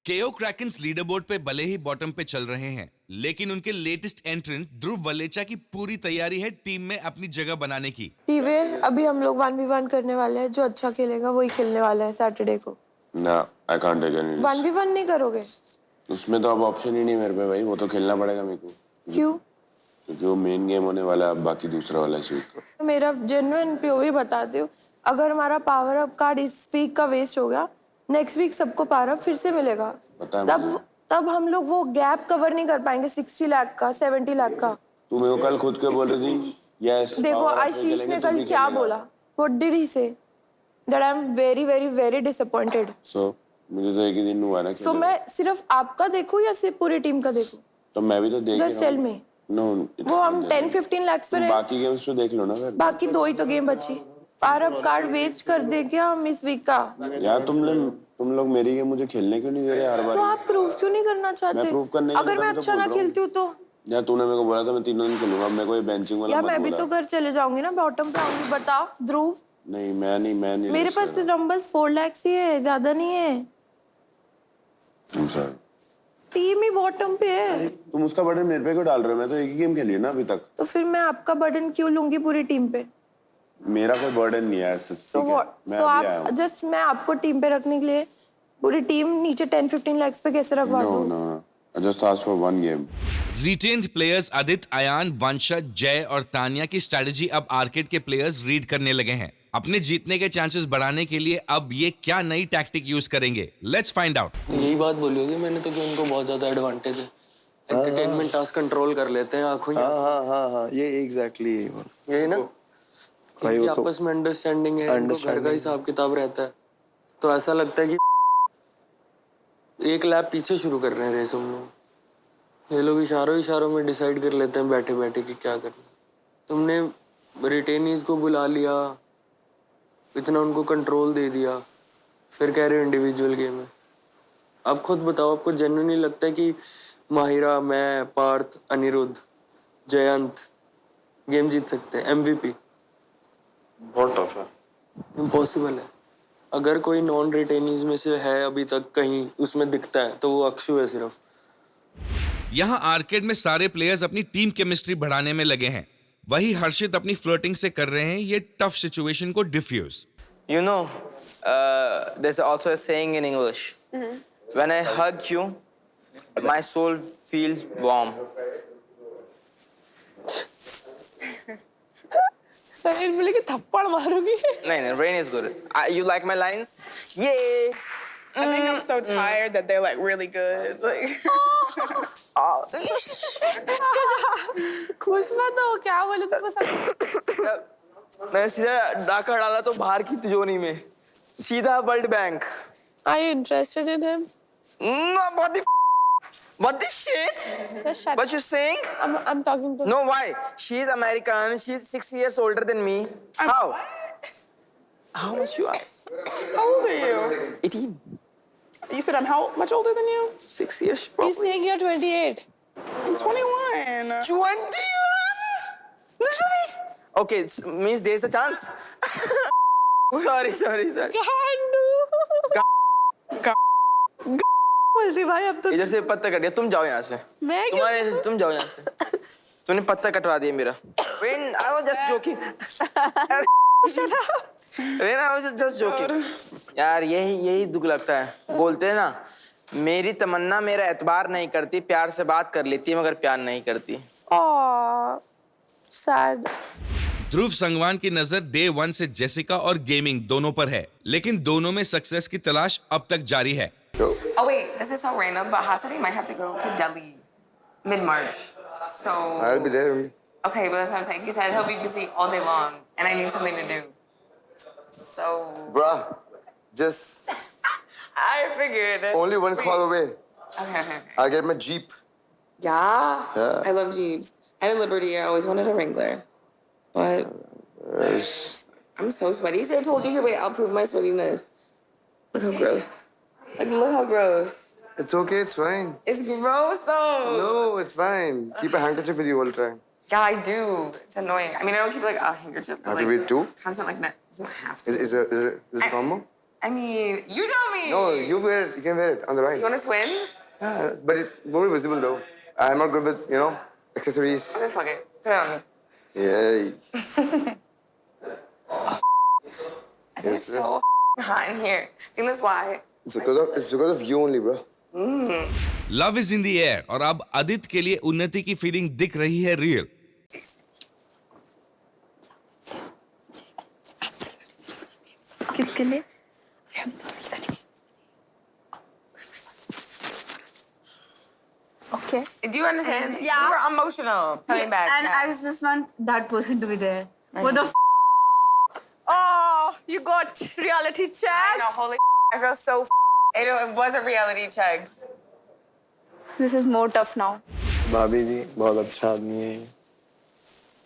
केओ क्रैकेंस लीडरबोर्ड पे भले ही बॉटम पे चल रहे हैं, लेकिन उनके लेटेस्ट एंट्रेंट ध्रुव वलेचा की पूरी तैयारी है टीम में अपनी जगह बनाने की। टीवे अभी हम लोग 1v1 करने वाले हैं, जो अच्छा खेलेगा वही खेलने वाला है सैटरडे को। ना, I can't take any risk. 1v1 नहीं करोगे? उसमें तो अब ऑप्शन ही नहीं मेरे पे भाई, वो तो खेलना पड़ेगा मेरे को। क्यों? क्योंकि वो मेन गेम होने वाला है, अब बाकी दूसरा वाला इस वीक का। मेरा जेन्युइन पीओवी बताती हूँ, अगर हमारा पावर अप कार्ड इस वीक का वेस्ट हो गया, नेक्स्ट वीक सबको पावर अप फिर से मिलेगा। पता है मुझे। तब हम लोग वो गैप कवर नहीं कर पाएंगे 60 लाख का, 70 लाख का। तू मेरे को कल खुद के बोल रही थी। यस, देखो आशीष ने कल क्या बोला, what did he say, that I am very very very disappointed. So मुझे तो एक ही दिन हुआ ना। सो मैं सिर्फ आपका देखूं या सिर्फ पूरी टीम का देखूं? तो मैं भी तो देख रहा हूं। Just tell me. नो, वो हम 10-15 लाख पे रहे, बाकी गेम्स पे देख लो ना फिर। बाकी 2 ही तो गेम बची। पावर अप कार्ड वेस्ट कर दे क्या हम इस वीक का? यार तुम लोग मेरी गेम मुझे खेलने क्यों नहीं दे रहे हर बार? तो आप प्रूव क्यों नहीं करना चाहते? मैं प्रूव करने अगर मैं अच्छा ना खेलती हूँ तो? यार तूने मेरे को बोला था मैं तीनों दिन खेलूंगा, मेरे को ये बेंचिंग वाला यार मत मैं भी बोला। तो घर चले जाऊंगी ना, बॉटम पे आऊंगी। बताओ ध्रुव। नहीं मैं नहीं मेरे पास नंबर्स 4 लाख ही है, ज्यादा नहीं है। सर टीम ही बॉटम पे है। तुम उसका बर्डन मेरे पे क्यों डाल रहे हो? मैं तो एक ही गेम खेली है ना अभी तक। तो फिर मैं आपका बर्डन क्यों लूंगी पूरी टीम पे? मेरा कोई बर्डन नहीं है ऐसे। सो आप जस्ट, मैं आपको टीम पे रखने के लिए पूरी टीम नीचे 10-15 लाख पे कैसे रखवा दूं? No, I just asked for one game. Retained players Aditya, Ayaan, Vansha, Jay और तानिया की स्ट्रेटजी अब आर्केड के प्लेयर्स रीड करने लगे हैं। अपने जीतने के चांसेस बढ़ाने के लिए अब ये क्या नई टैक्टिक यूज करेंगे, लेट्स फाइंड आउट। यही बात बोली होगी मैंने तो कि उनको बहुत ज्यादा एडवांटेज है। एंटरटेनमेंट टास्क कंट्रोल कर लेते हैं आंखों ही। हाँ, ये एग्जैक्टली यही ना भाई, वो तो आपस में अंडरस्टैंडिंग है, इनको घर का हिसाब किताब रहता है, तो ऐसा लगता है कि एक लैप पीछे शुरू कर रहे हैं रेस हम लोग। ये लोग इशारों में डिसाइड कर लेते हैं बैठे बैठे कि क्या करना। तुमने रिटेनीज को बुला लिया, इतना उनको कंट्रोल दे दिया, फिर कह रहे हो इंडिविजुअल गेम है। आप खुद बताओ, आपको जेन्युइनली लगता है कि माहिरा, मैं, पार्थ, अनिरुद्ध, जयंत गेम जीत सकते हैं? एमवीपी बहुत टफ है, इम्पॉसिबल है। अगर कोई नॉन रिटेनीज में से है अभी तक कहीं उसमें दिखता है तो वो अक्षु है सिर्फ। यहाँ आर्केड में सारे प्लेयर्स अपनी टीम केमिस्ट्री बढ़ाने में लगे हैं, वही हर्षित अपनी फ्लर्टिंग से कर रहे हैं ये टफ सिचुएशन को diffuse. You know, there's also a saying in English. When I hug you, my soul feels warm. मैं बोले कि थप्पड़ मारूंगी। No, rain is good. You like my lines? Yeah. I think I'm so tired that they're like really good. Like, खुश मत हो, क्या बोले तुमको सब? मैं सीधा डाका डाला तो बाहर की तिजोरी में, सीधा world bank. Are you interested in him? No, what the shit? Just shut What you saying? I'm talking to. No, why? She's American. She's 6 years older than me. How? How much you are? how old are you? 18. You said I'm how much older than you? 6 years. He's Probably. saying you're 28. I'm 21. 21? Literally? Okay, means there's a chance. sorry. बोल रही भाई, अब तो इधर से पत्ता cut गया, तुम जाओ यहाँ से। मैं क्यों? तुम्हारे से तुम जाओ यहाँ से। तूने पत्ता कटवा दिया मेरा। When I was just joking. When I was just joking. यार यही दुख लगता है। बोलते हैं ना, मेरी तमन्ना मेरा एतबार नहीं करती, प्यार से बात कर लेती मगर प्यार नहीं करती। Aww, sad. ध्रुव संगवान की नजर डे 1 से जेसिका और गेमिंग दोनों पर है, लेकिन दोनों में सक्सेस की तलाश अब तक जारी है। Oh wait, this is so random, but Hasani might have to go to Delhi mid-March. So I'll be there. okay, but that's what I'm saying. He said he'll be busy all day long, and I need something to do. So Bruh, just I figured. only one call away. Okay. I'll get my Jeep. Yeah. Yeah. I love Jeeps. I had a Liberty. I always wanted a Wrangler, but I'm so sweaty. See, I told you here. Wait, I'll prove my sweatiness. Look how gross. Like, look how gross. It's okay, it's fine. It's gross though. No, it's fine. Keep a handkerchief with you all the time. Yeah, I do. It's annoying. I mean, I don't keep like a handkerchief. But, Have to like, be two? constant like that. You don't have to. Is it normal? I mean, you tell me. No, you wear it. You can wear it on the right. You want to twin? Yeah, but it won't be visible though. I'm not good with, accessories. Okay, fuck it. Put it on me. Yeah. It's so hot in here. I think that's why. It's because of you only, bro. Love is in the air और अब आदित्य के लिए उन्नति की feeling दिख रही है real. किसके लिए? Okay. Do you understand? Yeah. You were emotional. Coming back. And yeah. I just want that person to be there. What the Oh, you got reality I check? know, holy I feel so it was a reality check. This is more tough now. भाभी जी बहुत अच्छा आदमी है,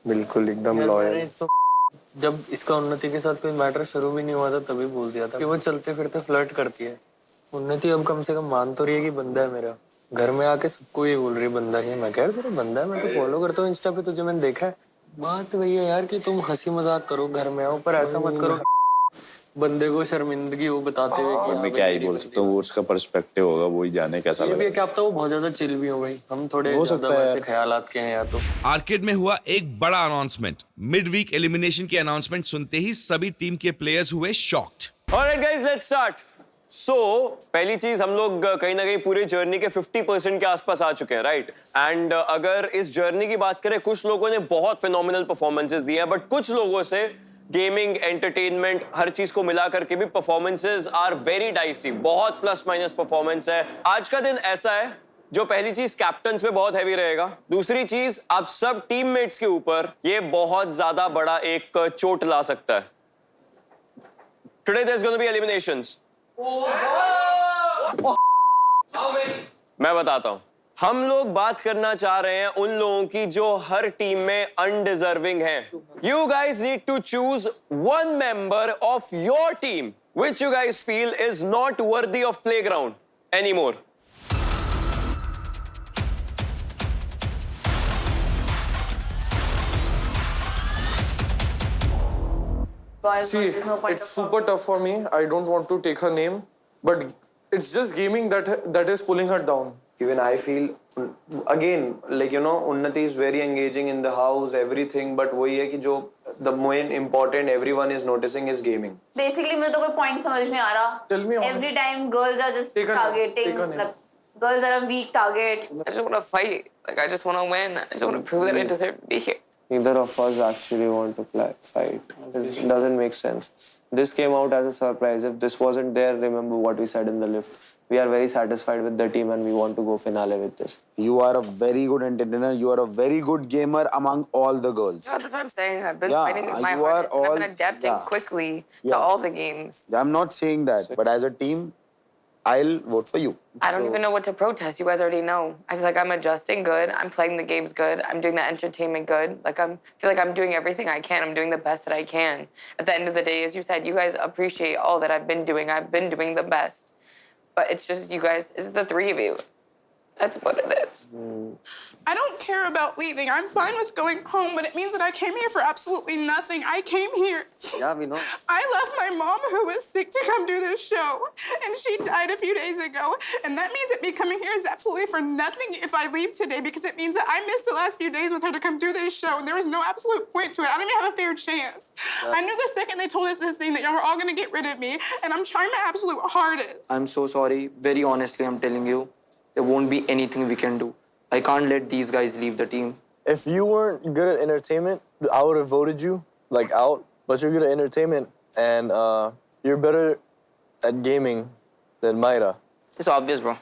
बिल्कुल एकदम loyal. जब इसका उन्नति के साथ कोई मैटर शुरू भी नहीं हुआ था तभी बोल दिया था कि वो चलते फिरते फ्लर्ट करती है। उन्नति अब कम से कम मान तो रही है कि बंदा है मेरा। घर में आके सबको ये बोल रही है बंदा नहीं है। मैं कह रहा तेरा बंदा है, मैं तो फॉलो करता हूँ इंस्टा पे, तुझे मैंने देखा है। बात वही है यार कि तुम हंसी मजाक करो, घर में आओ, पर ऐसा मत करो बंदे को शर्मिंदगी वो बताते हुए कि मैं क्या ही बोल सकता हूँ, वो उसका पर्सपेक्टिव होगा, वो ही जाने कैसा ये भी लगा। क्या पता वो बहुत ज्यादा चिल भी हो भाई, हम थोड़े ज्यादा वैसे ख्यालात के हैं या तो। आर्केड में हुआ एक बड़ा अनाउंसमेंट। मिड वीक एलिमिनेशन की अनाउंसमेंट सुनते ही सभी टीम के प्लेयर्स हुए shocked. Alright guys, let's start. So पहली चीज, हम लोग कहीं ना कहीं पूरे जर्नी के 50% के आसपास आ चुके हैं, राइट? एंड अगर इस जर्नी की बात करें, कुछ लोगों ने बहुत फिनोमिनल परफॉर्मेंसेस दिए हैं, बट कुछ लोगों से गेमिंग, एंटरटेनमेंट, हर चीज को मिला करके भी परफॉर्मेंसेस आर वेरी डाइसी। बहुत प्लस माइनस परफॉर्मेंस है। आज का दिन ऐसा है जो पहली चीज कैप्टन्स पे बहुत हैवी रहेगा, दूसरी चीज आप सब टीममेट्स के ऊपर ये बहुत ज्यादा बड़ा एक चोट ला सकता है। Today there is gonna be eliminations. मैं बताता हूं, हम लोग बात करना चाह रहे हैं उन लोगों की जो हर टीम में अनडिजर्विंग हैं। You guys need to choose one member of your team which you guys feel is not worthy of playground anymore. Guys, See, there's no point it's of super tough for me. I don't want to take her name, but it's just gaming that is pulling her down. Even I feel, again, like, Unnati is very engaging in the house, everything, but वही है कि जो the main important everyone is noticing is gaming. Basically, मुझे तो कोई point समझ नहीं आ रहा. Tell me honest. Every time girls are just Take a name. targeting. Like, girls are a weak target. I just want to fight. Like, I just want to win. I just want to prove that I deserve to be here. Neither of us actually want to fight. It doesn't make sense. This came out as a surprise. If this wasn't there, remember what we said in the lift. We are very satisfied with the team and we want to go finale with this. You are a very good entertainer. You are a very good gamer among all the girls. Yeah, that's what I'm saying. I've been Yeah, fighting with my you are hardest and I've been all- adapting yeah. quickly to Yeah. all the games. I'm not saying that, but as a team, I'll vote for you. I don't even know what to protest. You guys already know. I feel like I'm adjusting good. I'm playing the games good. I'm doing the entertainment good. Like, I feel like I'm doing everything I can. I'm doing the best that I can. At the end of the day, as you said, you guys appreciate all that I've been doing. I've been doing the best. But it's just you guys, it's the three of you. That's what it is. I don't care about leaving. I'm fine with going home, but it means that I came here for absolutely nothing. I came here. Yeah, we know. I left my mom, who was sick, to come do this show, and she died a few days ago. And that means that me coming here is absolutely for nothing if I leave today, because it means that I missed the last few days with her to come do this show, and there was no absolute point to it. I don't even have a fair chance. I knew the second they told us this thing that y'all were all going to get rid of me, and I'm trying my absolute hardest. I'm so sorry. Very honestly, I'm telling you, there won't be anything we can do. I can't let these guys leave the team. If you weren't good at entertainment, I would have voted you out. But you're good at entertainment, and you're better at gaming than Mayra. It's obvious, bro.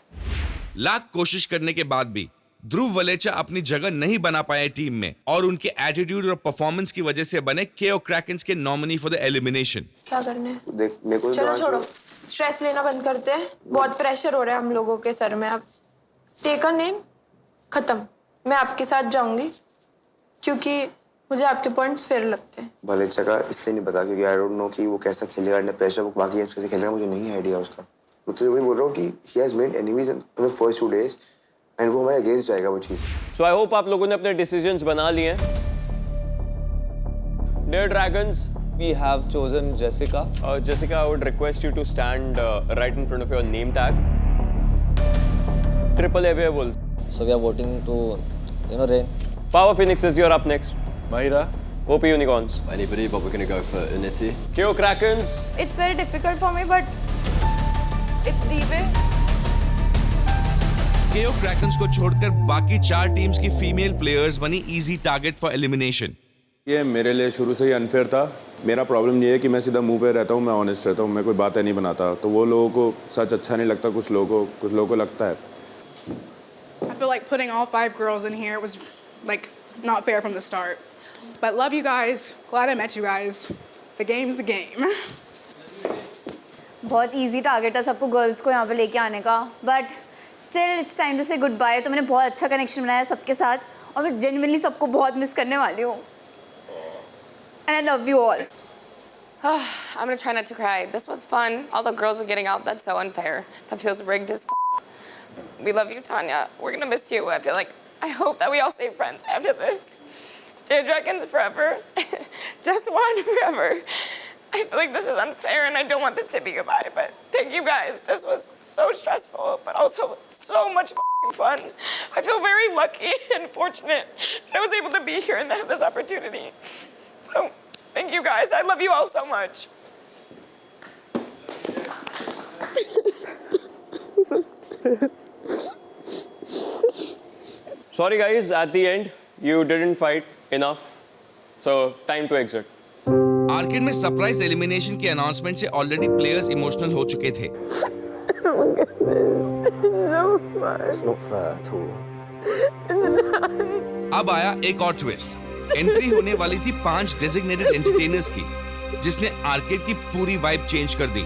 Lakh कोशिश करने के बाद भी ध्रुव वलेचा अपनी जगह नहीं बना पाए टीम में और उनके एटीट्यूड और परफॉर्मेंस की वजह से बने केओ क्रैकेंस के नॉमिनी फॉर द एलिमिनेशन। क्या करने हैं? देख मेरे को चलो छोड़ो, स्ट्रेस लेना बंद करते हैं। बहुत प्रेशर हो रहा है हम लोगों के सर में। अब टेक अ नेम, खत्म। मैं आपके साथ जाऊंगी क्योंकि मुझे आपके पॉइंट्स फेयर लगते हैं। भले जगह इसलिए नहीं पता क्योंकि आई डोंट नो कि वो कैसा खेलेगा, अंडर प्रेशर वो बाकी गेम्स कैसे खेलेगा, मुझे नहीं आइडिया उसका। मैं तुझे वही बोल रहा हूँ कि he has made enemies in the first 2 days and वो हमारे अगेंस्ट जाएगा वो चीज। सो आई होप आप लोगों ने अपने डिसीजंस बना लिए हैं। Dear dragons, We have chosen Jessica. Jessica, I would request you to stand right in front of your name tag. Triple A Wolves. So we are voting to, Rain. Power Phoenixes, you're up next. Mahira. OP Unicorns. Anybody, but we're gonna go for Unity. KO Krakens. It's very difficult for me, but it's D-Way. KO Krakens को छोड़कर बाकी 4 teams की female players बनी easy target for elimination. ये मेरे लिए शुरू से ही अनफेयर था। मेरा प्रॉब्लम ये है कि मैं सीधा मुंह पे रहता हूँ, मैं ऑनेस्ट रहता हूँ, मैं कोई बातें नहीं बनाता, तो वो लोगों को सच अच्छा नहीं लगता, कुछ लोगों को लगता है। I feel like putting all 5 girls in here was like not fair from the start. But love you guys. Glad I met you guys. The game's the game. बहुत इजी टारगेट था सबको गर्ल्स को यहाँ पे लेके आने का, but still it's time to say goodbye. तो मैंने बहुत अच्छा कनेक्शन बनाया सबके साथ और मैं जेन्युइनली सबको बहुत मिस करने वाली हूँ। And I love you all. I'm gonna try not to cry. This was fun. All the girls are getting out. That's so unfair. That feels rigged as f. We love you, Tanya. We're gonna miss you. I feel like, I hope that we all stay friends after this. Dear Dragons forever. Just one forever. I feel like this is unfair and I don't want this to be goodbye, but thank you guys. This was so stressful, but also so much fun. I feel very lucky and fortunate that I was able to be here and have this opportunity. So, thank you guys. I love you all so much. Sorry guys, at the end, you didn't fight enough. So, time to exit. Arcade में surprise elimination के announcement से already players emotional हो चुके थे। अब आया एक और ट्विस्ट। एंट्री होने वाली थी 5 डेजिग्नेटेड एंटरटेनर्स की, जिसने आर्केड की पूरी वाइब चेंज कर दी।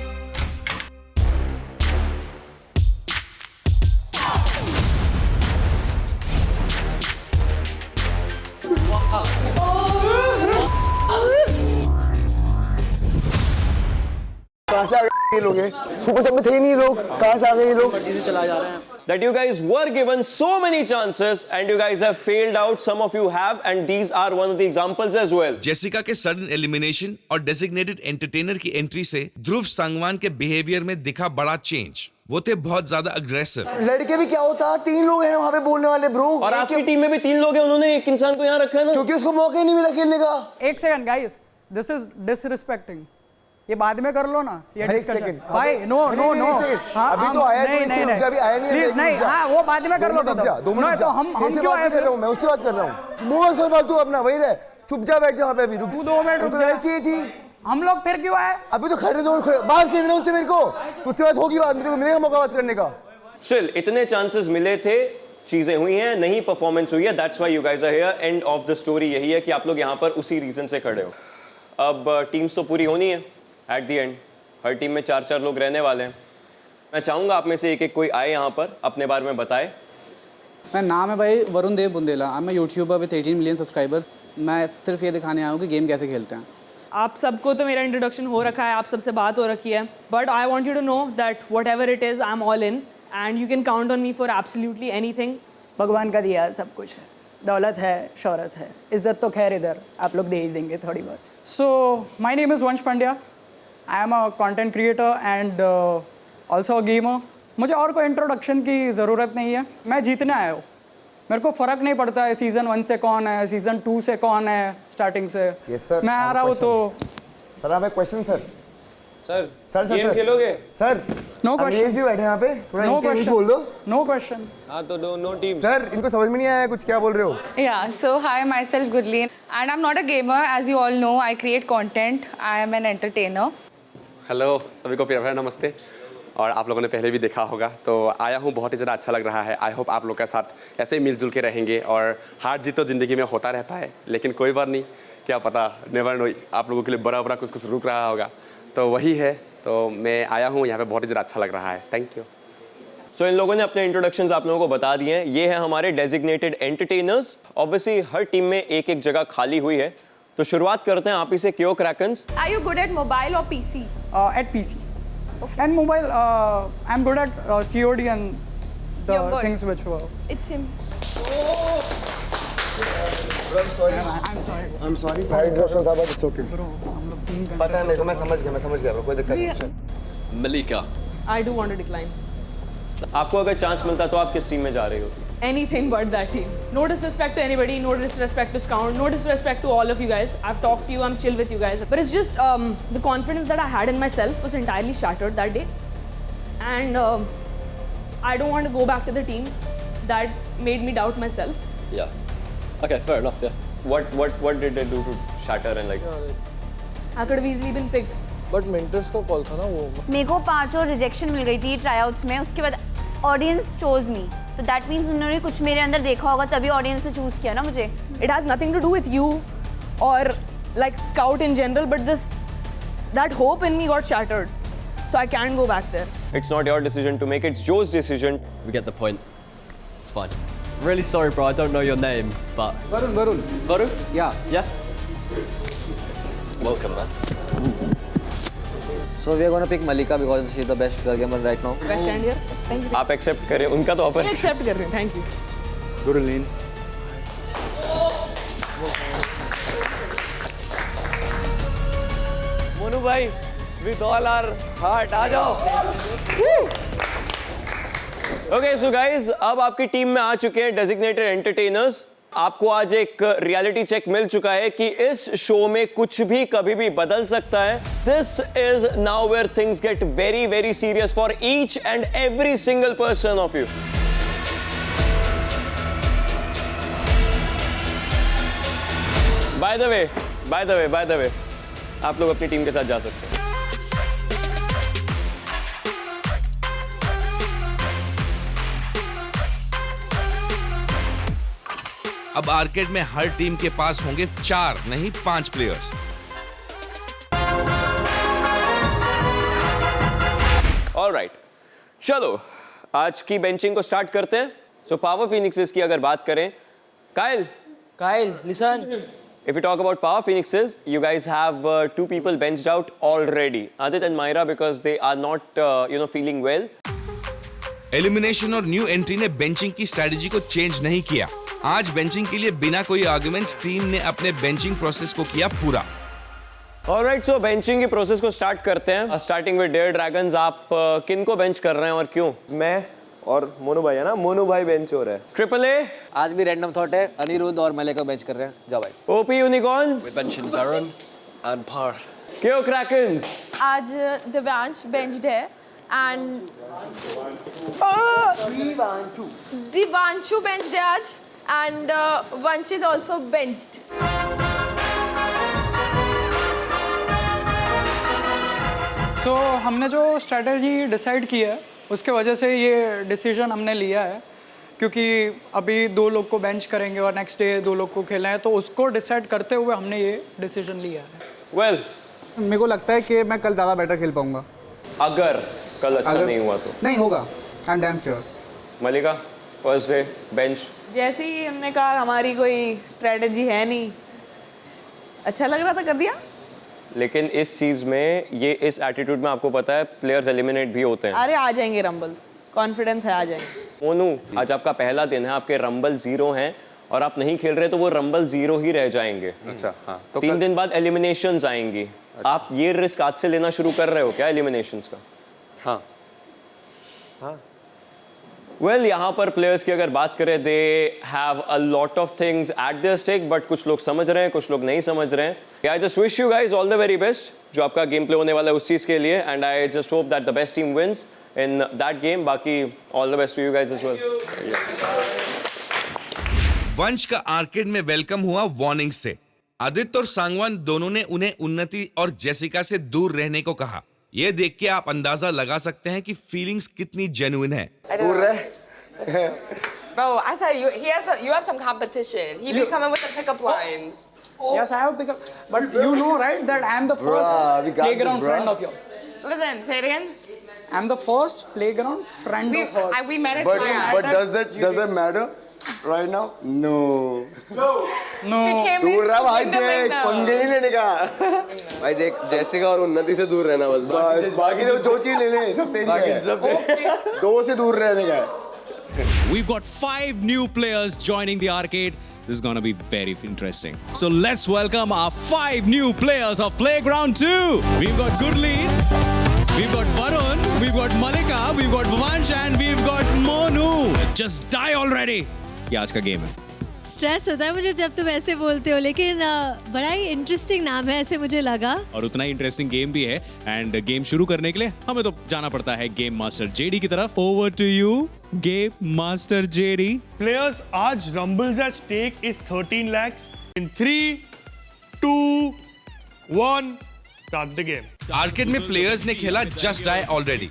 कहाँ से आ गए ये लोग? सुपर सब में थे नहीं लोग, कहाँ से आ गए ये लोग? चला जा रहे हैं। That you guys were given so many chances and you guys have failed out. Some of you have, and these are one of the examples as well. Jessica के सडन एलिमिनेशन और डेजिग्नेटेड एंटरटेनर की entry से ध्रुव संगवान के behaviour में दिखा बड़ा change. वो थे बहुत ज्यादा अग्रेसिव। लड़के भी क्या होता, 3 लोग हैं वहाँ पे बोलने वाले ब्रो। और आपकी टीम में भी 3 लोग हैं, उन्होंने एक इंसान को यहाँ रखा है ना, क्योंकि उसको मौका ही नहीं मिला खेलने का। 1 second guys, this is disrespecting. ये बाद में कर लो ना, ये डिस्कशन। भाई नो नो नो, अभी तो आया नहीं, रुक जा, अभी आया नहीं है। प्लीज नहीं, हाँ वो बाद में कर लो। रुक जा, 2 मिनट। तो हम क्यों आए फिर? मैं उससे बात कर रहा हूँ। मुंह मत खोल फालतू अपना, वही रहे, चुप जा, बैठ जा वहाँ पे। अभी रुक, तू 2 मिनट रुक जा। चाहिए थी। हम लोग फिर क्यों आए? अभी तो खड़े दो, बात कर रहे हैं उनसे, मेरे को तुझसे बात होगी, बात मेरे को मिलेगा मौका बात करने का। Still, इतने chances मिले थे, चीजें हुई हैं, नहीं परफॉर्मेंस हुई है। That's why you guys are here. End of the story यही है कि आप लोग यहाँ पर उसी रीजन से खड़े हो। अब टीम्स तो पूरी होनी है। At the end, her team में 4-4 लोग रहने वाले हैं। मैं चाहूंगा आप में से एक कोई आए यहाँ पर, अपने बारे में बताए। मेरा नाम है भाई Varun Dev Bundela. I am a YouTuber with 18 million subscribers. मैं सिर्फ ये दिखाने आया हूँ कि गेम कैसे खेलते हैं। आप सबको तो मेरा इंट्रोडक्शन हो रखा है, आप सबसे बात हो रखी है, but I want you to know that whatever it is I am all in and you can count on me for absolutely anything. भगवान का दिया सब कुछ है, दौलत है, शोहरत है, इज्जत तो खैर इधर आप लोग दे ही देंगे थोड़ी बहुत। सो माई नेम इज़ वंश पांड्या। आई am a content creator and also a gamer. मुझे और कोई इंट्रोडक्शन की ज़रूरत नहीं है, मैं जीतने आया हूँ। मेरे को फ़र्क नहीं पड़ता है सीज़न 1 से कौन है, सीज़न 2 से कौन है, स्टार्टिंग से। yes, sir, मैं आ रहा हूँ तो। सर आप एक क्वेश्चन सर। सर गेम खेलोगे? Sir no question. भी बैठे यहाँ पे, नो क्वेश्चन बोल दो। No questions. हाँ तो नो टीम। सर इनको समझ में नहीं आया कुछ, क्या बोल रहे हो? Yeah, so hi, myself Gurleen, and I'm not a gamer, as you all know. I create content. I am an entertainer. Hello सभी को प्यार भरा नमस्ते। और आप लोगों ने पहले भी देखा होगा, तो आया हूँ, बहुत ही ज़्यादा अच्छा लग रहा है। आई होप आप लोग के साथ ऐसे ही मिलजुल के रहेंगे। और हार जीत तो ज़िंदगी में होता रहता है, लेकिन कोई बात नहीं, क्या पता, नेवर नो, आप लोगों के लिए बड़ा बड़ा कुछ रुक रहा होगा। तो वही है, तो मैं आया हूँ यहाँ पे, बहुत ही ज़्यादा अच्छा लग रहा है। Thank you. सो इन लोगों ने अपने इंट्रोडक्शंस आप लोगों को बता दिए हैं। ये है हमारे डेजिग्नेटेड एंटरटेनर्स। ऑब्वियसली हर टीम में एक एक जगह खाली हुई है, तो शुरुआत करते हैं आप ही से। KO Krakens। Are you good at mobile or PC? At PC. Okay. And mobile, I'm good at COD and the things which were. It's him. I'm sorry. I'm sorry. Pride rush था, but it's okay. Bro, हम लोग पता है मेरे को, मैं समझ गया कोई दिक्कत नहीं। चल मलिका, I do want to decline. आपको अगर चांस मिलता तो आप किस टीम में जा रही हो? Anything but that team. No disrespect to anybody, no disrespect to Scout, no disrespect to all of you guys. I've talked to you, I'm chill with you guys. But it's just the confidence that I had in myself was entirely shattered that day. And I don't want to go back to the team that made me doubt myself. Yeah. Okay, fair enough, yeah. What did they do to shatter and like? I could have easily been picked. But mentors का call था ना वो। मेरे को 5 और rejection मिल गई थी ट्राईआउट्स में, उसके बाद ऑडियंस चोज मी, तो दैट मीन्स उन्होंने कुछ मेरे अंदर देखा होगा तभी ऑडियंस ने चूज किया ना मुझे। It has nothing to do with you or like Scout in general, but that hope in me got shattered. So I can't go back there. It's not your decision to make, it's Joe's decision. We get the point. It's fine. Really sorry, bro. I don't know your name, but Varun. Varun? Yeah. Yeah. Welcome, man. So we are going to pick Malika because she's the best girl gamer right now. Best stand here. Thank you. आप accept करें उनका तो offer. Accept कर रहे हैं, thank you. Good lane. Monu भाई, with all our heart, आ जाओ। Okay, so guys, अब आपकी टीम में आ चुके हैं डेजिग्नेटेड एंटरटेनर्स। आपको आज एक रियलिटी चेक मिल चुका है कि इस शो में कुछ भी कभी भी बदल सकता है। This is now where things get very very serious for each and every single person of you. By the way आप लोग अपनी टीम के साथ जा सकते हैं। अब आर्केड में हर टीम के पास होंगे 4 नहीं 5 प्लेयर्स। ऑलराइट, चलो आज की बेंचिंग को स्टार्ट करते हैं। सो पावर फिनिक्सेस की अगर बात करें, Kyle listen, if we talk about power phoenixes, you guys have 2 people benched out already, Adit and Myra, because they are not feeling well. Elimination और न्यू एंट्री ने benching की strategy को change नहीं किया। आज बेंचिंग के लिए बिना कोई आर्गुमेंट्स टीम ने अपने बेंचिंग प्रोसेस को किया पूरा। ऑलराइट, सो बेंचिंग की प्रोसेस को स्टार्ट करते हैं। स्टार्टिंग विद डेयर ड्रैगन्स, आप किन को बेंच कर रहे हैं और क्यों? मैं और मोनू भाई है ना, मोनू भाई बेंच हो रहा है। ट्रिपल ए आज भी रैंडम थॉट है, अनिरुद्ध और मलिका को बेंच कर रहे हैं। जाओ भाई। OP unicorns, We mentioned Varun and Par. क्यों क्रैकन्स? आज दिव्यांश बेंच्ड है एंड दिवांशु बेंच्ड है आज एंड वंश इज आल्सो बेंच्ड। सो हमने जो स्ट्रेटजी डिसाइड की है उसके वजह से ये डिसीजन हमने लिया है, क्योंकि अभी 2 लोग को बेंच करेंगे और नेक्स्ट डे 2 लोग को खेलना है, तो उसको डिसाइड करते हुए हमने ये डिसीजन लिया है। वेल, मेरे को लगता है कि मैं कल ज़्यादा बेटर खेल पाऊंगा। अगर कल अच्छा नहीं हुआ तो? नहीं होगा, I am damn sure. Malika, first day bench. जैसे ही हमने कहा हमारी कोई स्ट्रेटजी है नहीं, अच्छा लग रहा था कर दिया। लेकिन इस चीज में, ये इस एटीट्यूड में आपको पता है प्लेयर्स एलिमिनेट भी होते हैं। अरे आ जाएंगे रंबल्स, कॉन्फिडेंस है, आ जाएंगे। मोनू, आज आपका पहला दिन है, आपके रंबल 0 हैं और आप नहीं खेल रहे तो वो रंबल 0 ही रह जाएंगे। अच्छा, हाँ। तो 3 दिन बाद एलिमिनेशंस आएंगी। अच्छा। आप ये रिस्क आज से लेना शुरू कर रहे हो क्या एलिमिनेशंस का? हाँ। वेल, यहाँ पर प्लेयर्स की अगर बात करें, they have a lot of things at their stake, but कुछ लोग समझ रहे हैं, कुछ लोग नहीं समझ रहे हैं। I just wish you guys all the very best जो आपका गेम प्ले होने वाला है उस चीज़ के लिए, and I just hope that the best team wins in that game. बाकी all the best to you guys as well. Vansh का आर्केड में वेलकम हुआ वार्निंग से। आदित्य और सांगवान दोनों ने उन्हें उन्नति और जेसिका से दूर रहने को कहा। ये देख के आप अंदाजा लगा सकते हैं कि फीलिंग्स कितनी जेन्युइन है। दूर रह। Bro, I said you have some competition. He be coming with the pickup lines. Yes, I have pickup, but you know, right, that I am the first playground friend of yours. Listen, say it again. I'm the first playground friend of hers. We met at Triad. But does that matter right now? No. दूर रहा भाई, देख पंगे नहीं लेने का। भाई देख, जैसिका और उन्नति से दूर रहना बस। बाकी तो जो चीज ले ले सब तेरी है। 2 से दूर रहने का है। We've got 5 new players joining the arcade. This is gonna be very interesting. So let's welcome our 5 new players of Playground 2. We've got Gurleen, we've got Varun, we've got Malika, we've got Vansh, and we've got Monu. Just die already. ये आज का game है. Stress होता है मुझे जब तुम ऐसे बोलते हो, लेकिन बड़ा ही इंटरेस्टिंग नाम है ऐसे मुझे लगा. और उतना ही इंटरेस्टिंग गेम भी है. एंड गेम शुरू करने के लिए हमें तो जाना पड़ता है गेम मास्टर जेडी की तरफ. Over to you game master JD. Players, आज Rumbles at stake is 13 lakhs. In 3, 2, 1, start the game. Arcade में प्लेयर्स ने खेला जस्ट डाई ऑलरेडी,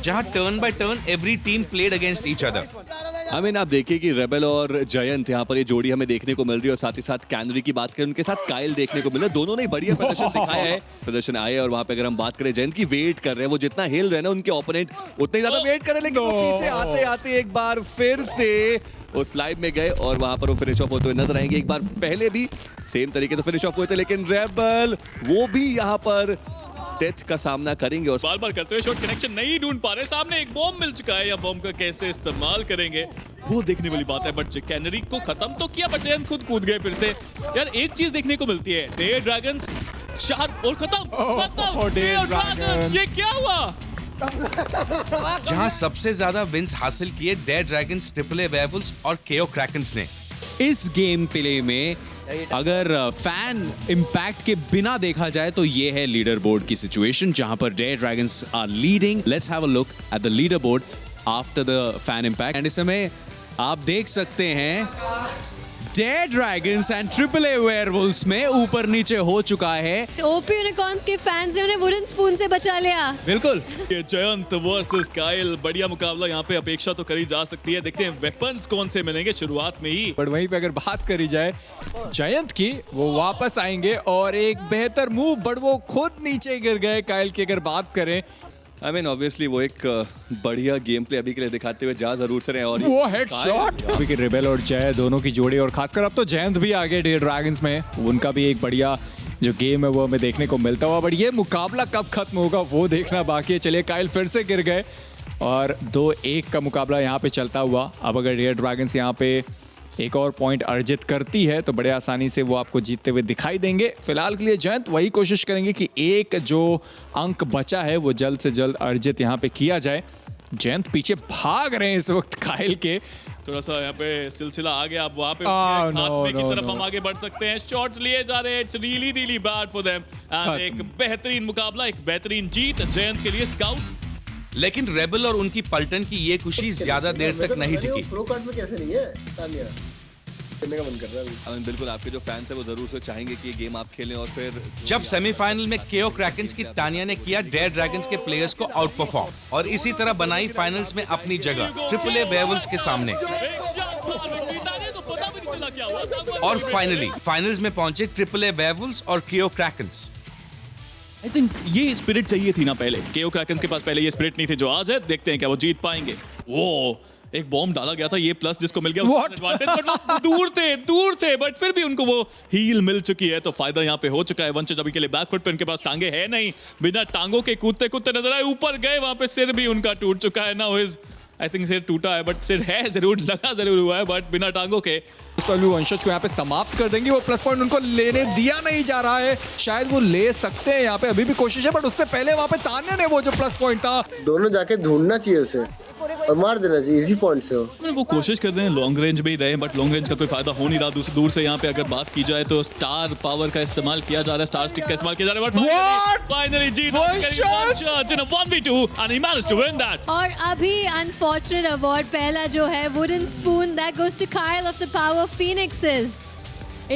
जहां turn by turn every team played against each other. I mean आप देखिए कि rebel और जयंत यहाँ पर ये जोड़ी हमें देखने को मिल रही है, और साथ ही साथ कैनरी की बात करें उनके साथ काइल देखने को मिल रहा है. दोनों ने बढ़िया प्रदर्शन दिखाया है, प्रदर्शन आए. और वहाँ पे अगर हम बात करें जयंत की, वेट कर रहे हैं वो, जितना हिल रहे हैं ना उनके ओपोनेंट उतने ज्यादा वेट कर रहे हैं, लेकिन वो पीछे आते आते एक बार फिर से उस लाइव में गए और वहां पर वो फिनिश ऑफ होते हुए नजर आएंगे. एक बार पहले भी सेम तरीके से फिनिश ऑफ हुए थे, लेकिन रेबल वो भी यहाँ पर डेथ का सामना करेंगे. और बार बार करते हुए शॉट कनेक्शन नहीं ढूंढ पा रहे. सामने एक बॉम्ब मिल चुका है, या बॉम्ब का कैसे इस्तेमाल करेंगे वो देखने वाली बात है. बट कैनरी को खत्म तो किया, बट जयंत खुद कूद गए फिर से. यार एक चीज देखने को मिलती है, डेयर ड्रैगन्स शार्प और खत्म. डेयर ड्रैगन्स, ये क्या हुआ? जहां सबसे ज्यादा विन्स हासिल किए dare dragons, triple A werewolves और केओ क्रैकन्स ने. इस गेम प्ले में अगर फैन इम्पैक्ट के बिना देखा जाए तो ये है लीडर बोर्ड की सिचुएशन, जहां पर dare dragons are leading. Let's have a look at the leader board after the fan impact. And इस समय आप देख सकते हैं dare dragons and triple A werewolves में ऊपर नीचे हो चुका है. ओपी यूनिकॉर्न्स के फैंस ने उन्हें वुडन स्पून से बचा लिया. बिल्कुल. ये जयंत वर्सेस काइल, बढ़िया मुकाबला यहाँ पे अपेक्षा तो करी जा सकती है. देखते हैं वेपन्स कौन से मिलेंगे शुरुआत में ही. बट वहीं पे अगर बात करी जाए जयंत की, वो वापस आएंगे और एक बेहतर मूव, बट वो खुद नीचे गिर गए. काइल की अगर बात करें, आई मीन ऑब्वियसली वो एक बढ़िया गेम प्ले अभी के लिए दिखाते हुए जा जरूर से रहे. और वो हेडशॉट अभी के रेबल और जय दोनों की जोड़ी, और खासकर अब तो जयंत भी आगे डेयर ड्रैगन्स में, उनका भी एक बढ़िया जो गेम है वो हमें देखने को मिलता हुआ. बट ये मुकाबला कब खत्म होगा वो देखना बाकी है. चलिए, काइल फिर से गिर गए और 2-1 का मुकाबला यहाँ पे चलता हुआ. अब अगर डेयर ड्रैगन्स यहाँ पे एक और पॉइंट अर्जित करती है तो बड़े आसानी से वो आपको जीतते हुए दिखाई देंगे. फिलहाल के लिए जयंत वही कोशिश करेंगे कि एक जो अंक बचा है वो जल्द से जल्द अर्जित यहाँ पे किया जाए. जयंत पीछे भाग रहे हैं इस वक्त काइल के. थोड़ा सा यहाँ पे सिलसिला आ गया. अब वहाँ पे खात्मे की तरफ हम आगे बढ़ सकते हैं. शॉट्स लिए जा रहे हैं. It's really really bad for them. And एक बेहतरीन मुकाबला, एक बेहतरीन जीत जयंत के लिए. स्काउट, लेकिन रेबल और उनकी पलटन की ये खुशी ज्यादा देर तक नहीं टिकी. प्रो कार्ड में कैसे नहीं है तानिया? खेलने का मन कर रहा है अभी. बिल्कुल, आपके जो फैंस हैं वो जरूर से चाहेंगे कि ये गेम आप खेलें. और फिर जब सेमीफाइनल में केओ क्रैकन्स की तानिया ने किया डेयर ड्रैगन्स के प्लेयर्स को आउट परफॉर्म, और इसी तरह बनाई फाइनल्स में अपनी जगह ट्रिपल ए वेयरवुल्व्स के सामने. और फाइनली फाइनल्स में पहुंचे ट्रिपल ए वेयरवुल्व्स और केओ क्रैकन्स. आई थिंक ये स्पिरिट चाहिए थी ना पहले. केओ क्रैकन्स के पास पहले ये स्पिरिट नहीं थी जो आज है. देखते हैं क्या वो जीत पाएंगे. वो एक बॉम्ब डाला गया था, ये प्लस जिसको मिल गया एडवांटेज, बट वो दूर थे बट फिर भी उनको वो हील मिल चुकी है, तो फायदा यहाँ पे हो चुका है. वंश अभी के लिए बैकफुट पे, उनके पास टांगे है नहीं, बिना टांगों के कूदते कूदते नजर आए. ऊपर गए, वहां पे सिर भी उनका टूट चुका है. ना हिज आई थिंक सिर टूटा है, बट सिर है जरूर, लगा जरूर हुआ है, बट बिना टांगों के. वंशज को यहाँ पे समाप्त कर देंगे. वो प्लस पॉइंट उनको लेने दिया नहीं जा रहा है. शायद वो ले सकते हैं, यहाँ पे अभी भी कोशिश है, बट उससे पहले वहाँ पे तान्या ने वो जो प्लस पॉइंट था, दोनों जाके ढूंढना चाहिए उसे और मार देना चाहिए. इजी पॉइंट से वो कोशिश कर रहे हैं, लॉन्ग रेंज में ही रहे, बट लॉन्ग रेंज का कोई फायदा हो नहीं रहा. दूर से यहाँ पे अगर बात की जाए तो स्टार पावर का इस्तेमाल किया जा रहा है, स्टार स्टिक का इस्तेमाल किया जा रहा है, but finally Jeet in a 1v2 and he managed to win that. और अभी अनफॉर्चुनेट अवार्ड पहला जो है wooden spoon, that goes to Kyle of the Power Phoenixes.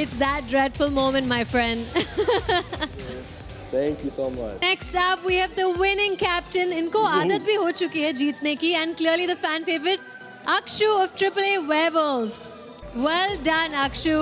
It's that dreadful moment, my friend. Thank you so much. Next up, we have the winning captain. इनको आदत भी हो चुकी है जीतने की, and clearly the fan favorite, Akshu of AAA Weevils. Well done, Akshu.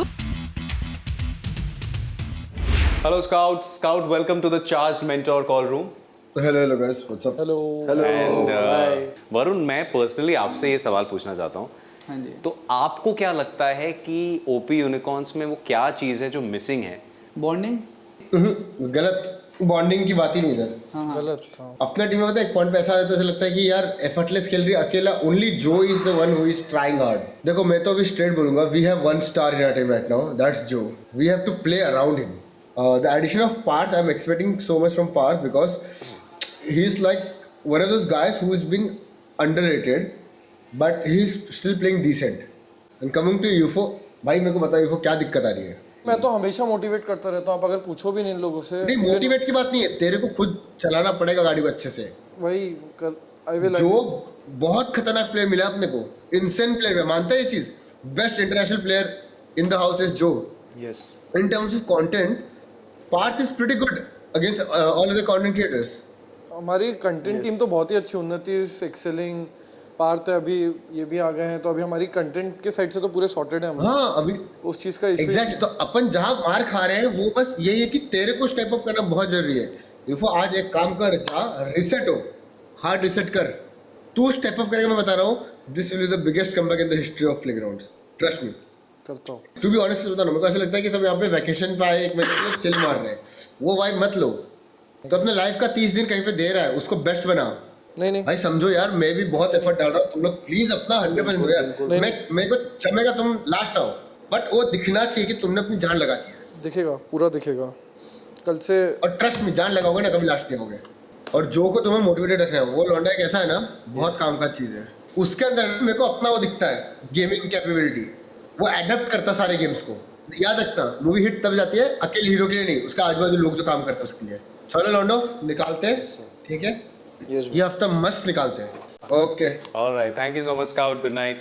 Hello, Scouts. Scout, welcome to the Charged Mentor Call Room. Hello guys, what's up? Hello. And Varun, मैं personally आपसे ये सवाल पूछना चाहता हूँ. हाँ जी. तो आपको क्या लगता है कि ओपी यूनिकॉर्न्स में वो क्या चीज़ है जो मिसिंग है? बॉन्डिंग. गलत. बॉन्डिंग की बात ही नहीं इधर। गलत था। अपना टीम में पता है एक पॉइंट पे ऐसा आता है, ऐसा लगता है कि यार एफर्टलेस खेल रही है अकेला, only Jo is the one who is trying hard. देखो मैं तो अभी स्ट्रेट बोलूंगा, we have one star in our team right now, that's Jo. We have to play around him. The addition of Parth, I am expecting so much from Parth because he is like one of those guys who is being underrated but he is still playing decent. And coming to UFO, भाई मेरे को बताओ यूफो क्या दिक्कत आ रही है? मैं तो हमेशा मोटिवेट करता रहता हूँ, आप अगर पूछो भी नहीं इन लोगों से। नहीं मोटिवेट की बात नहीं है, तेरे को खुद चलाना पड़ेगा गाड़ी को अच्छे से। वही आई विल। जो बहुत खतरनाक प्लेयर मिला अपने को, इनसेन प्लेयर, मानता है ये चीज। Best international player in the house is Jo. Yes. In terms of content Parth is pretty good against all other content creators. हमारी कंटेंट टीम तो बहुत ही अच्छी, उन्नति इज एक्सेलिंग, पार्थ है अभी, ये भी आ गए हैं, तो अभी हमारी कंटेंट के साइड से तो पूरे सॉर्टेड है हम। हाँ अभी उस चीज का इशू एग्जैक्टली। तो अपन जहाँ मार खा रहे हैं वो बस यही है कि तेरे को स्टेप अप करना बहुत जरूरी है। इफो आज एक काम कर, जा रिसेट हो, हार्ड रिसेट कर। तू स्टेप अप करेगा, मैं बता रहा हूँ, this will be the biggest comeback in the history of playgrounds, trust me. करता हूँ। टू बी ऑनेस्ट बता रहा हूँ, मेरे को ऐसा लगता है कि सब यहाँ पे वैकेशन पे आए, एक महीने के चिल मार रहे हैं, वो वाइब मत लो। तो अपने लाइफ का 30 दिन कहीं पे दे रहा है, उसको बेस्ट बना। नहीं भाई समझो यार, मैं भी बहुत एफर्ट डाल रहा हूँ, तुम लोग प्लीज अपना 100% दो यार। मेरे को चमेगा तुम लास्ट आओ, बट वो दिखना चाहिए कि तुमने अपनी जान लगा दी है। दिखेगा, पूरा दिखेगा कल से। और ट्रस्ट में जान लगाओगे ना, कभी लास्ट नहीं होगे। और जो को तुम्हें मोटिवेटेड रखना है, वो लौंडा एक ऐसा है ना, बहुत काम का चीज़ है। उसके अंदर मेरे को अपना वो दिखता है, गेमिंग कैपेबिलिटी। वो एडेप्ट करता सारे गेम्स को। याद रखना, मूवी हिट तब जाती है अकेले हीरो के लिए नहीं, उसका आजू बाजू लोग जो काम करते हैं उसके लिए। चलो लौंडो निकालते हैं, ठीक है? ये हफ्ता मस्त निकालते हैं। Okay alright, thank you so much scout, good night.